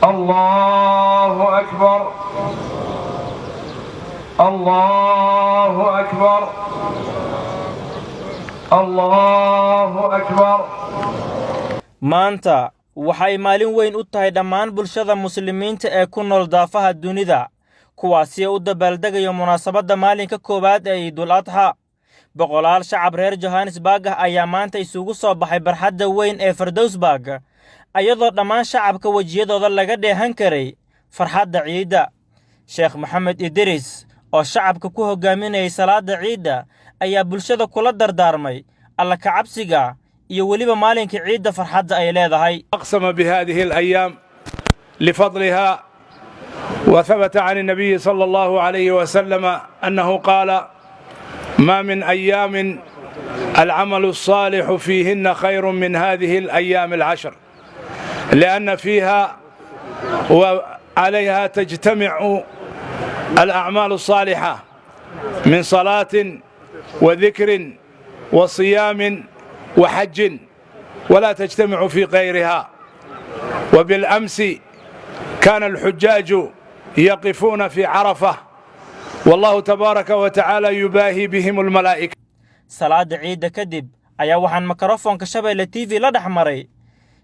الله أكبر الله أكبر الله أكبر. maanta waxay maalin weyn u tahay dhammaan bulshada muslimiinta ee ku nool daafaha dunida kuwaasi u dabaaldegaya munaasabadda maalinka koowaad ee Ciidul Adha. boqolaal shacab reer Johannesburg ayaa maanta isugu soo baxay barxadda weyn ee Firdowsburg ayadoo dhammaan shacabka wajiyadooda laga dheehan karay farxadda ciida. Sheekh Maxamed Idris oo shacabka ku hogaaminayay salaada ciida ayaa bulshada kula dardaarmay alla ka cabsiga iyo waliba maalinka ciida farxadda ay leedahay. أقسم بهذه الأيام لفضلها وثبت عن النبي صلى الله عليه وسلم أنه قال ما من أيام العمل الصالح فيهن خير من هذه الأيام العشر لأن فيها وعليها تجتمع الأعمال الصالحة من صلاة وذكر وصيام وحج ولا تجتمع في غيرها. وبالأمس كان الحجاج يقفون في عرفة والله تبارك وتعالى يباهي بهم الملائكة. صلاة عيد كدب ayaa waxaan makarafoonka Shabeelle TV la dhaxmaray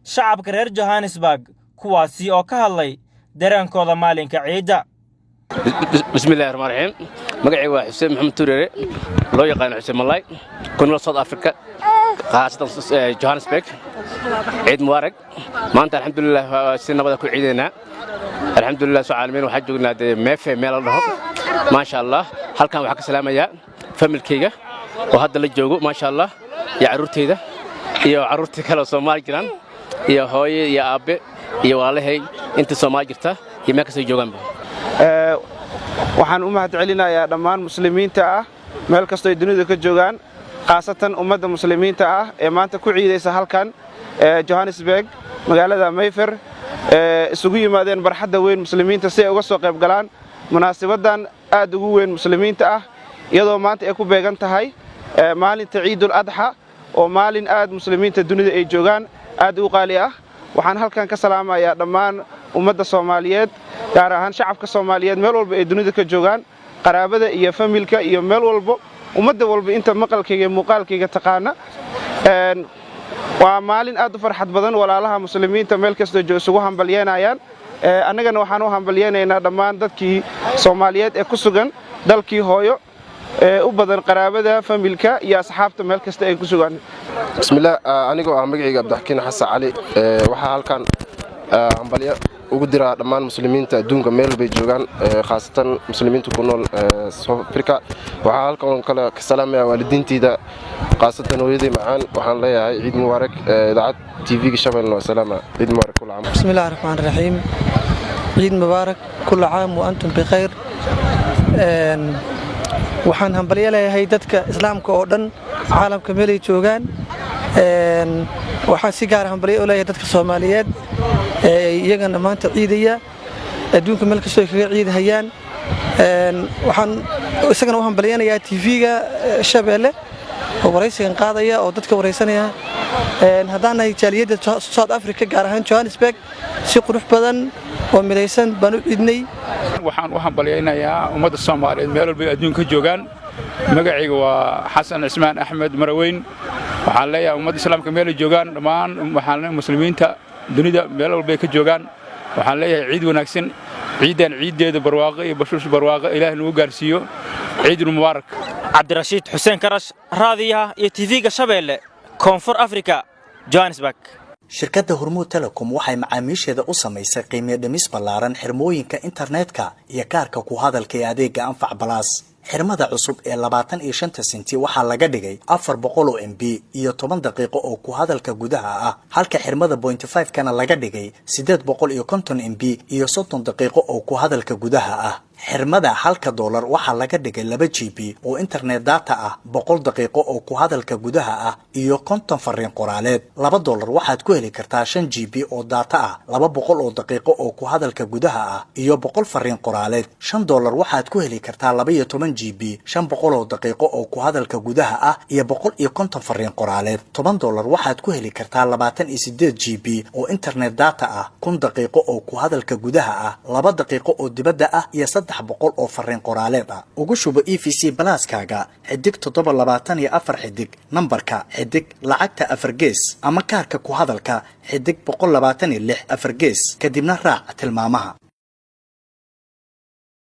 shacabka reer Johannesburg kuwaasi oo ka hadlay dareenkooda maalinka ciida. bismillaahir rahmaanir rahiim. magacaygu waa Xuseen Maxamed Tuurere loo yaqaan Xuseen Malay ku nool South Africa qaasatan Johannesburg. ciid mubaarak. maanta alxamdulillah si nabad ku ciideena alxamdulillah soo caalamiin waxa joognaa meefe meel la dhaho ma sha Allah. halkan waxa ka salaamaya familkayga oo hadda la joogo ma sha Allah iyo carruurteyda iyo carruurtii kale Soomaali jiraan iyo hooyo iyo aabe iyo walaalahay inta Soomaali jirta iyo meel kasta joogaan. waxaan u mahadcelinayaa dhammaan muslimiinta ah meel kasta ay dunida ka joogaan qaasatan ummadda muslimiinta ah ee maanta ku ciideysa halkan Johannesburg magaalada Mayfair isugu yimaadeen barxadda weyn muslimiinta si ay uga soo qayb galaan munaasabadan aad ugu weyn muslimiinta ah iyadoo maanta ay ku beegan tahay maalinta Ciidul Adha oo maalin aad muslimiinta dunida ay joogaan aad u qaali ah. waxaan halkan ka salaamayaa dhammaan ummadda Soomaaliyeed gaar ahaan shacabka Soomaaliyeed meel walba ay dunida ka joogaan qaraabada iyo familka iyo meel walba ummadda walba inta maqalkayga muuqaalkayga taqaana. waa maalin aad u farxad badan walaalaha muslimiinta meel kasta isugu hambalyeynayaan. annagana waxaan u hambalyeynaynaa dhammaan dadkii Soomaaliyeed ee ku sugan dalkii hooyo u badan qaraabada familka iyo asxaabta meel kasta ay ku sugan. bismillaah anigoo ah magacayga Abdixkiin Xasan Cali waxa halkan hambalyo ugu diraa dhammaan muslimiinta adduunka meel bay joogaan khaasatan muslimiinta ku nool South Africa. waxa halkan kale ka salaamaya waalidiintayda khaasatan hooyaday macaan waxaan leeyahay ciid mubaarak idaacad TV-ga Shabeelle wa salaama ciid mubaarak kul caam. bismillaahir rahmaanir rahiim. ciid mubaarak kul caam wa antum bi khayr. waxaan hambalyo leeyahay dadka islaamka oo dhan caalamka meel ay joogaan. waxaan si gaar ah hambalyo u leeyahay dadka Soomaaliyeed iyagana maanta ciidaya adduunka meel kasta ay kaga ciidahayaan. waxaan isagana u hambalyanayaa TV-ga Shabeelle oo waraysigan qaadaya oo dadka waraysanaya. haddaan nahay jaaliyadda South Africa gaar ahaan Johannesburg si qurux badan oo midaysan baan u ciidnay. waxaan u hambalyeynayaa ummadda Soomaaliyeed meel walba adduunka joogaan. magacaygu waa Xasan Cismaan Axmed Maraweyn. waxaan leeyahay ummadda islaamka meel ay joogaan dhammaan waxaan leeyahay muslimiinta dunida meel walba ka joogaan waxaan leeyahay ciid wanaagsan. ciidan ciideeda barwaaqo iyo bashuush barwaaqo Ilaahay nagu gaarsiiyo. ciidul mubaarak. Cabdirashiid Xuseen Karash raadiyaha iyo TV-ga Shabeelle Koonfur Afrika Johannesburg. shirkadda Hormuud Telecom waxay macaamiisheeda u samaysay qiimo dhimis ballaaran xirmooyinka internetka iyo kaarka ku hadalka ee adeega Anfac Plus. xirmada cusub ee 25 senti waxaa laga dhigay 400 MB iyo 10 daqiiqo oo ku hadalka gudaha ah halka xirmada 0.5 kana laga dhigay 850 MB iyo 30 daqiiqo oo ku hadalka gudaha ah. xirmada halka doolar waxaa laga dhigay 2 GB oo internet data ah 100 daqiiqo oo ku hadalka gudaha ah iyo 50 fariin qoraaleed $2 waxaad ku heli kartaa 5 GB oo data ah 200 oo daqiiqo oo ku hadalka gudaha ah iyo 100 fariin qoraaleed $5 waxaad ku heli kartaa 12 GB 500 oo daqiiqo oo ku hadalka gudaha ah iyo 150 fariin qoraaleed $10 waxaad ku heli kartaa 28 GB oo internet data ah 1000 daqiiqo oo ku hadalka gudaha ah 2 daqiiqo oo dibadda ah iyo 300 oo fariin qoraaleed ah ugu shubo EVC Plus-kaaga xidig 724 xidig nambarka xidig lacagta 4 gees ama kaarka ku hadalka xidig 126 4 gees kadibna raac tilmaamaha